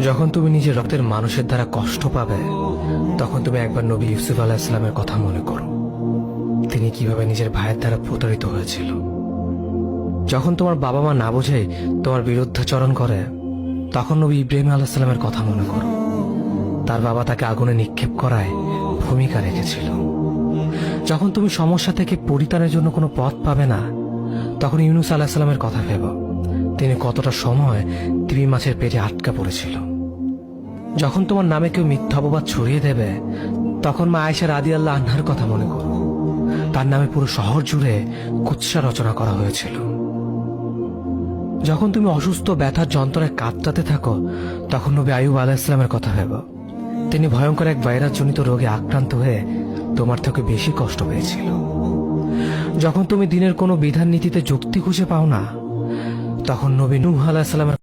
যখন তুমি নিজের রক্তের মানুষের দ্বারা কষ্ট পাবে, তখন তুমি একবার নবী ইউসুফ আলাইহিস সালামের কথা মনে করো। তিনি কিভাবে নিজের ভাইয়ের দ্বারা প্রতারিত হয়েছিল। যখন তোমার বাবা মা না বুঝেই তোমার বিরুদ্ধাচরণ করে, তখন নবী ইব্রাহিম আলাইহিস সালামের কথা মনে করো। তার বাবা তাকে আগুনে নিক্ষেপ করায় ভূমিকা রেখেছিল। যখন তুমি সমস্যা থেকে পরিত্রাণের জন্য কোনো পথ পাবে না, তখন ইউনুস আলাইহিস সালামের কথা ভেবো। তিনি কতটা সময় তিমি মাছের পেটে আটকা পড়েছিল। যখন তোমার নামে কেউ মিথ্যা অপবাদ ছড়িয়ে দেবে, তখন মা আয়েশা রাদিয়াল্লাহু আনহার কথা মনে করো। তার নামে পুরো শহর জুড়ে কুৎসা রচনা করা হয়েছিল। যখন তুমি অসুস্থ ব্যথার যন্ত্রণায় কাঁদতে থাকো, তখন নবী আইয়ুব আলাইহিস সালামের কথা ভেবো। তিনি ভয়ঙ্কর এক ভাইরাসজনিত রোগে আক্রান্ত হয়ে তোমার থেকে বেশি কষ্ট পেয়েছিল। যখন তুমি দিনের কোনো বিধান নীতিতে যুক্তি খুঁজে পাও না, তখন নবী নূহ আলাইহিস সালামের